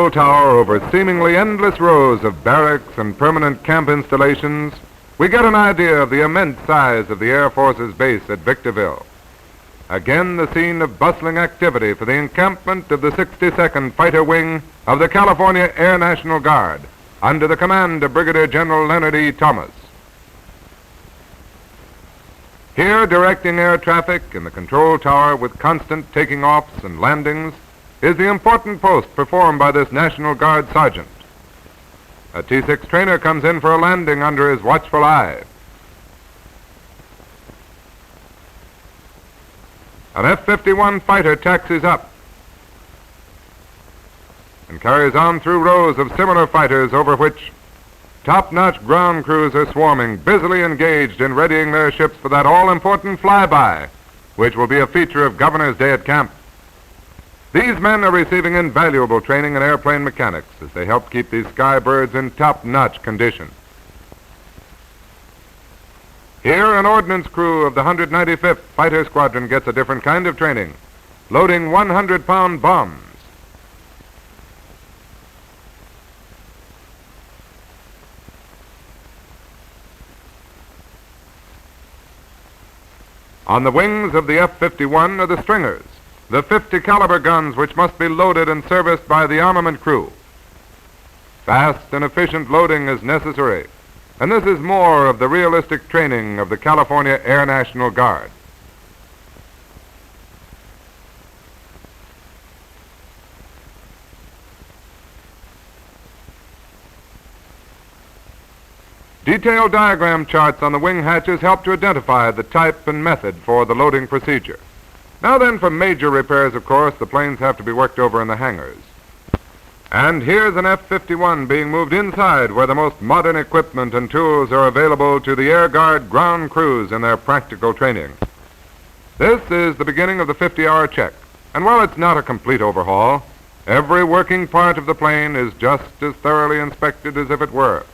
control tower over seemingly endless rows of barracks and permanent camp installations, we get an idea of the immense size of the Air Force's base at Victorville. Again, the scene of bustling activity for the encampment of the 62nd Fighter Wing of the California Air National Guard, under the command of Brigadier General Leonard E. Thomas. Here, directing air traffic in the control tower with constant taking offs and landings, is the important post performed by this National Guard sergeant. A T-6 trainer comes in for a landing under his watchful eye. An F-51 fighter taxis up and carries on through rows of similar fighters over which top-notch ground crews are swarming, busily engaged in readying their ships for that all-important flyby, which will be a feature of Governor's Day at camp. These men are receiving invaluable training in airplane mechanics as they help keep these skybirds in top-notch condition. Here, an ordnance crew of the 195th Fighter Squadron gets a different kind of training, loading 100-pound bombs. On the wings of the F-51 are the stringers, the 50 caliber guns which must be loaded and serviced by the armament crew. Fast and efficient loading is necessary, and this is more of the realistic training of the California Air National Guard. Detailed diagram charts on the wing hatches help to identify the type and method for the loading procedure. Now then, for major repairs, of course, the planes have to be worked over in the hangars. And here's an F-51 being moved inside where the most modern equipment and tools are available to the Air Guard ground crews in their practical training. This is the beginning of the 50-hour check, and while it's not a complete overhaul, every working part of the plane is just as thoroughly inspected as if it were,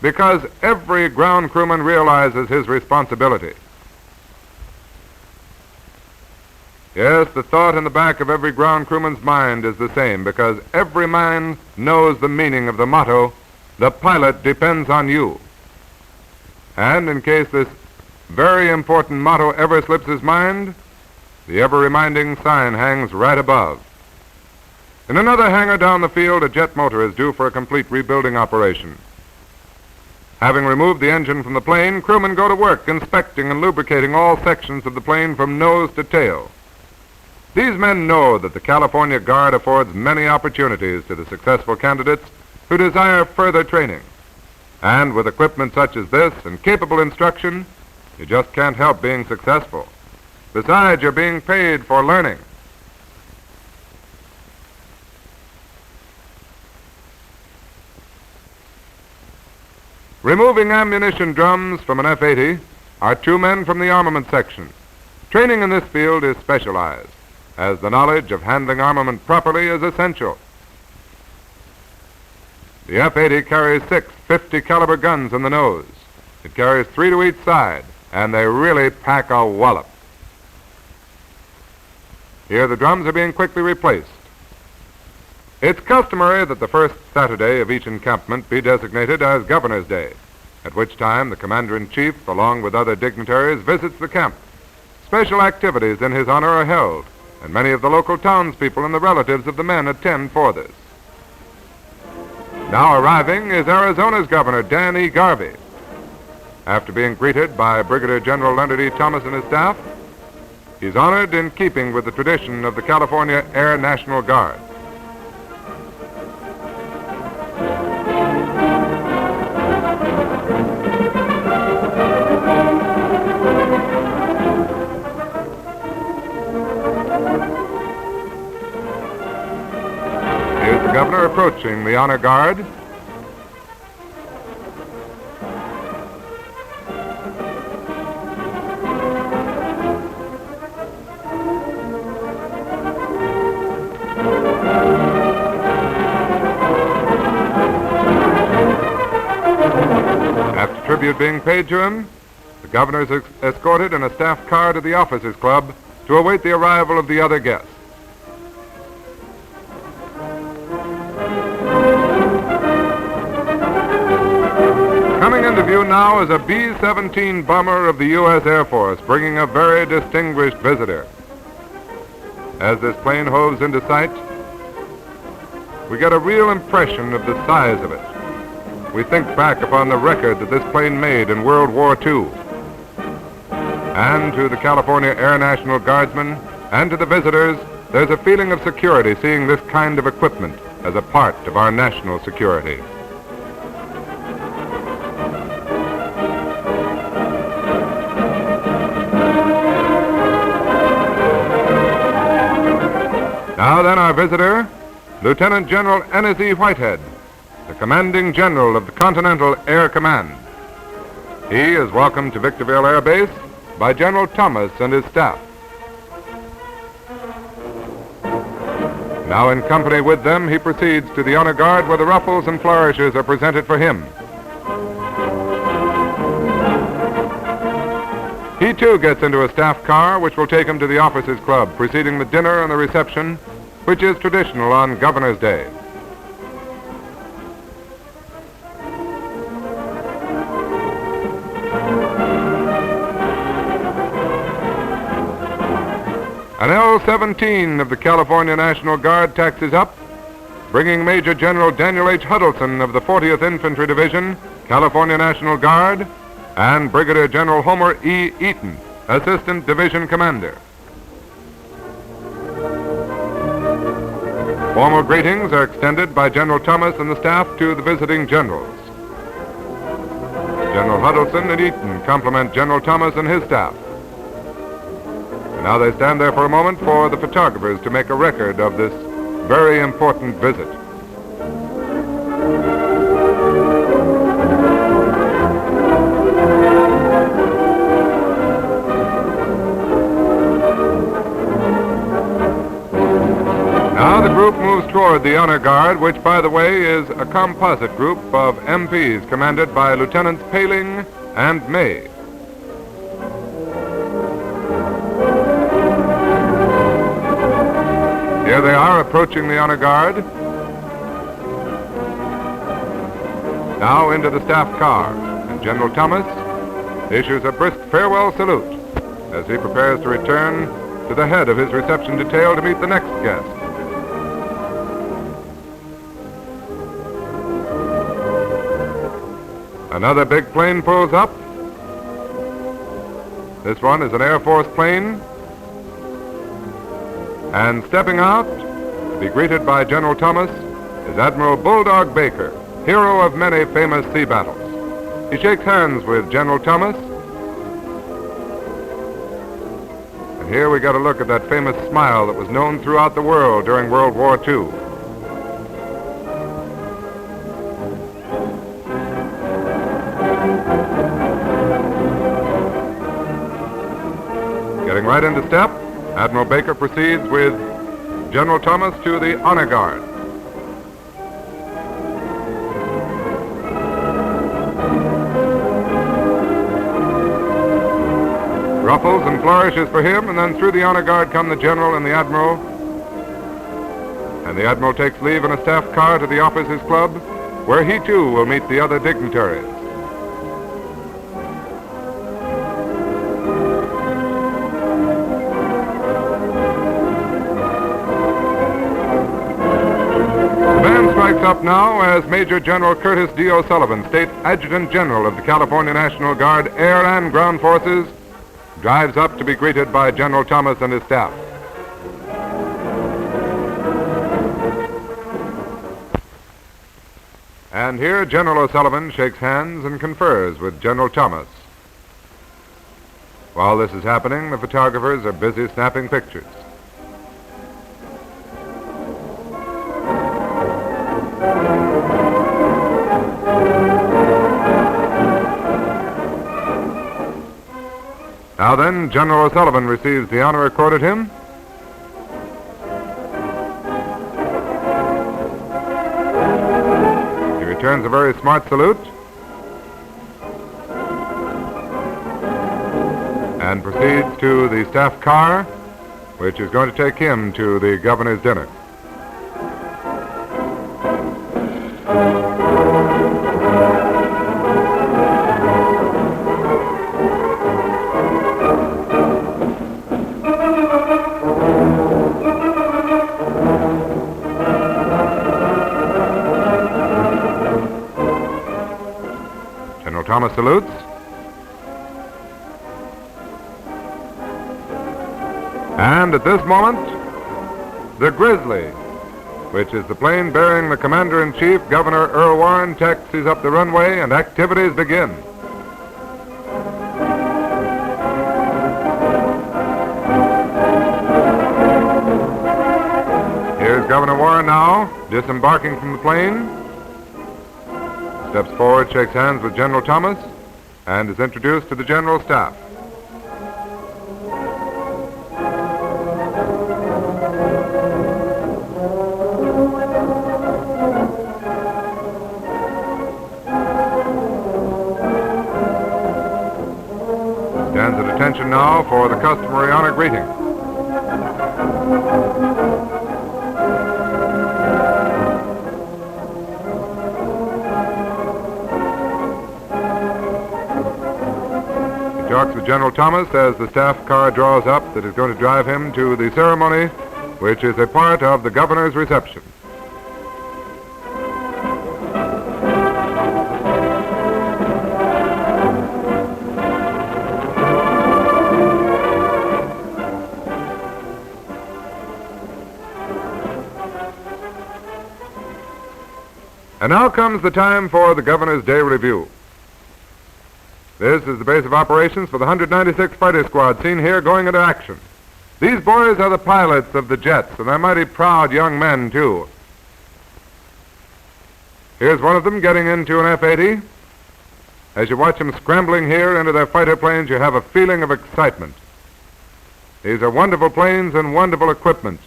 because every ground crewman realizes his responsibility. Yes, the thought in the back of every ground crewman's mind is the same, because every man knows the meaning of the motto, "The pilot depends on you." And in case this very important motto ever slips his mind, the ever-reminding sign hangs right above. In another hangar down the field, a jet motor is due for a complete rebuilding operation. Having removed the engine from the plane, crewmen go to work inspecting and lubricating all sections of the plane from nose to tail. These men know that the California Guard affords many opportunities to the successful candidates who desire further training. And with equipment such as this and capable instruction, you just can't help being successful. Besides, you're being paid for learning. Removing ammunition drums from an F-80 are two men from the armament section. Training in this field is specialized, as the knowledge of handling armament properly is essential. The F-80 carries 6 50 caliber guns in the nose. It carries 3 to each side, and they really pack a wallop. Here the drums are being quickly replaced. It's customary that the first Saturday of each encampment be designated as Governor's Day, at which time the Commander-in-Chief, along with other dignitaries, visits the camp. Special activities in his honor are held, and many of the local townspeople and the relatives of the men attend for this. Now arriving is Arizona's Governor, Dan E. Garvey. After being greeted by Brigadier General Leonard E. Thomas and his staff, he's honored in keeping with the tradition of the California Air National Guard. Here's the governor approaching the honor guard. After tribute being paid to him, the governor is escorted in a staff car to the officers' club to await the arrival of the other guests. Coming into view now is a B-17 bomber of the U.S. Air Force, bringing a very distinguished visitor. As this plane hoves into sight, we get a real impression of the size of it. We think back upon the record that this plane made in World War II. And to the California Air National Guardsmen and to the visitors, there's a feeling of security seeing this kind of equipment as a part of our national security. Now then, our visitor, Lieutenant General Ennis E. Whitehead, the Commanding General of the Continental Air Command. He is welcomed to Victorville Air Base by General Thomas and his staff. Now in company with them, he proceeds to the honor guard where the ruffles and flourishes are presented for him. He too gets into a staff car which will take him to the Officers Club, preceding the dinner and the reception, which is traditional on Governor's Day. An L-17 of the California National Guard taxis up, bringing Major General Daniel H. Huddleston of the 40th Infantry Division, California National Guard, and Brigadier General Homer E. Eaton, Assistant Division Commander. Formal greetings are extended by General Thomas and the staff to the visiting generals. General Huddleston and Eaton compliment General Thomas and his staff. And now they stand there for a moment for the photographers to make a record of this very important visit. Now the group moves toward the honor guard, which, by the way, is a composite group of MPs commanded by Lieutenants Paling and May. Here they are approaching the honor guard. Now into the staff car, and General Thomas issues a brisk farewell salute as he prepares to return to the head of his reception detail to meet the next guest. Another big plane pulls up. This one is an Air Force plane. And stepping out to be greeted by General Thomas is Admiral Bulldog Baker, hero of many famous sea battles. He shakes hands with General Thomas. And here we get a look at that famous smile that was known throughout the world during World War II. Getting right into step, Admiral Baker proceeds with General Thomas to the honor guard. Ruffles and flourishes for him, and then through the honor guard come the General and the Admiral. And the Admiral takes leave in a staff car to the Officers Club, where he too will meet the other dignitaries. Strikes up now as Major General Curtis D. O'Sullivan, State Adjutant General of the California National Guard Air and Ground Forces, drives up to be greeted by General Thomas and his staff. And here General O'Sullivan shakes hands and confers with General Thomas. While this is happening, the photographers are busy snapping pictures. Now then, General O'Sullivan receives the honor accorded him. He returns a very smart salute and proceeds to the staff car, which is going to take him to the governor's dinner. Thomas salutes. And at this moment, the Grizzly, which is the plane bearing the Commander-in-Chief, Governor Earl Warren, taxis up the runway and activities begin. Here's Governor Warren now, disembarking from the plane. Steps forward, shakes hands with General Thomas, and is introduced to the General Staff. Stands at attention now for the customary honor greeting. He talks with General Thomas as the staff car draws up that is going to drive him to the ceremony, which is a part of the governor's reception. And now comes the time for the Governor's Day Review. This is the base of operations for the 196th Fighter Squad, seen here going into action. These boys are the pilots of the jets, and they're mighty proud young men, too. Here's one of them getting into an F-80. As you watch them scrambling here into their fighter planes, you have a feeling of excitement. These are wonderful planes and wonderful equipment.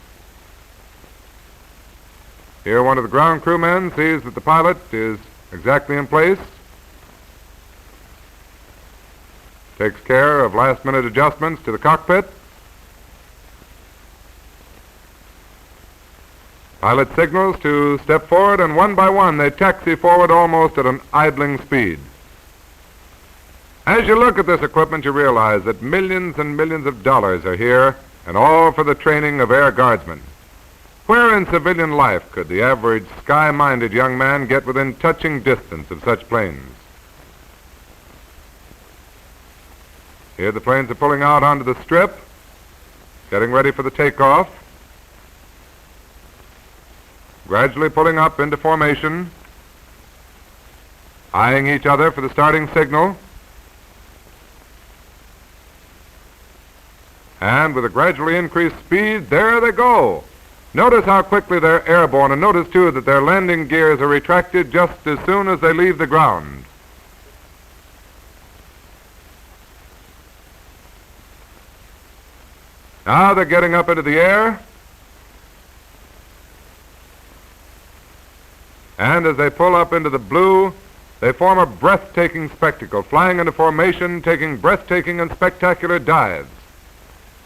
Here one of the ground crewmen sees that the pilot is exactly in place, takes care of last-minute adjustments to the cockpit. Pilot signals to step forward, and one by one they taxi forward almost at an idling speed. As you look at this equipment, you realize that millions and millions of dollars are here, and all for the training of air guardsmen. Where in civilian life could the average sky-minded young man get within touching distance of such planes? Here the planes are pulling out onto the strip, getting ready for the takeoff, gradually pulling up into formation, eyeing each other for the starting signal, and with a gradually increased speed, there they go. Notice how quickly they're airborne, and notice, too, that their landing gears are retracted just as soon as they leave the ground. Now they're getting up into the air, and as they pull up into the blue, they form a breathtaking spectacle, flying into formation, taking breathtaking and spectacular dives.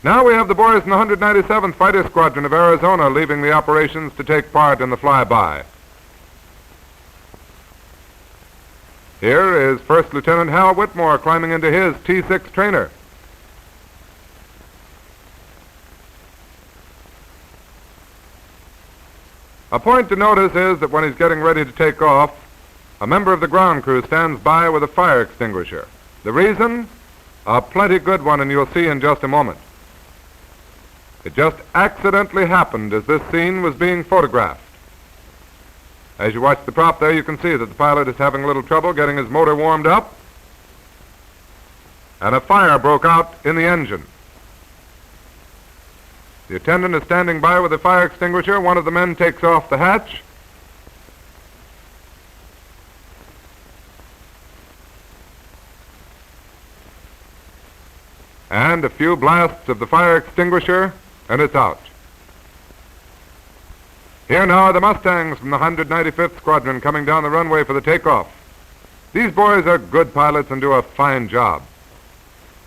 Now we have the boys in the 197th Fighter Squadron of Arizona leaving the operations to take part in the flyby. Here is First Lieutenant Hal Whitmore climbing into his T-6 trainer. A point to notice is that when he's getting ready to take off, a member of the ground crew stands by with a fire extinguisher. The reason? A plenty good one, and you'll see in just a moment. It just accidentally happened as this scene was being photographed. As you watch the prop there, you can see that the pilot is having a little trouble getting his motor warmed up, and a fire broke out in the engine. The attendant is standing by with a fire extinguisher. One of the men takes off the hatch. And a few blasts of the fire extinguisher, and it's out. Here now are the Mustangs from the 195th Squadron coming down the runway for the takeoff. These boys are good pilots and do a fine job.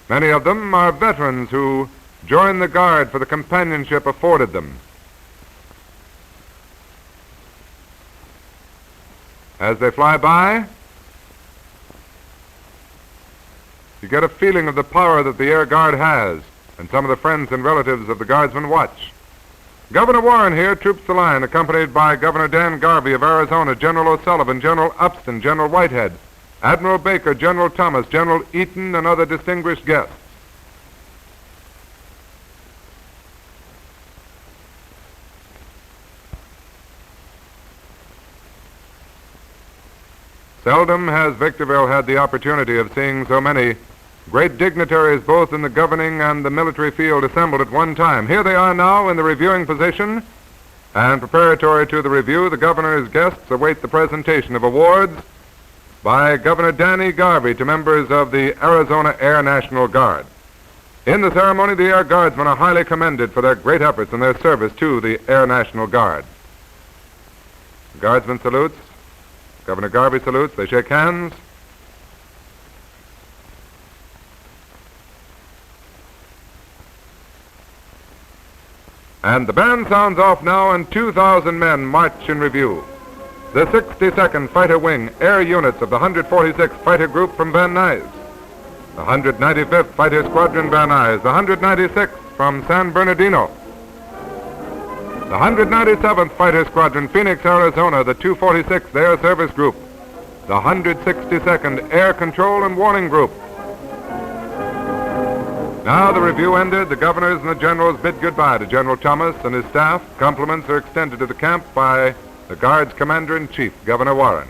Many of them are veterans who join the Guard for the companionship afforded them. As they fly by, you get a feeling of the power that the Air Guard has, and some of the friends and relatives of the Guardsmen watch. Governor Warren here troops the line, accompanied by Governor Dan Garvey of Arizona, General O'Sullivan, General Upston, General Whitehead, Admiral Baker, General Thomas, General Eaton, and other distinguished guests. Seldom has Victorville had the opportunity of seeing so many great dignitaries both in the governing and the military field assembled at one time. Here they are now in the reviewing position, and preparatory to the review, the governor's guests await the presentation of awards by Governor Danny Garvey to members of the Arizona Air National Guard. In the ceremony, the Air Guardsmen are highly commended for their great efforts and their service to the Air National Guard. The Guardsman salutes. Governor Garvey salutes. They shake hands. And the band sounds off now, and 2,000 men march in review. The 62nd Fighter Wing Air Units of the 146th Fighter Group from Van Nuys, the 195th Fighter Squadron Van Nuys, the 196th from San Bernardino, the 197th Fighter Squadron Phoenix, Arizona, the 246th Air Service Group, the 162nd Air Control and Warning Group. Now the review ended, the governors and the generals bid goodbye to General Thomas and his staff. Compliments are extended to the camp by the Guard's Commander-in-Chief, Governor Warren.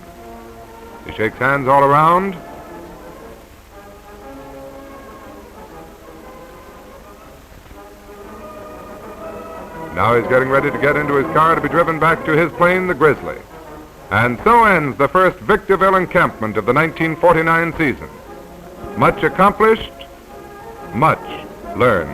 He shakes hands all around. Now he's getting ready to get into his car to be driven back to his plane, the Grizzly. And so ends the first Victorville encampment of the 1949 season. Much accomplished, much learned.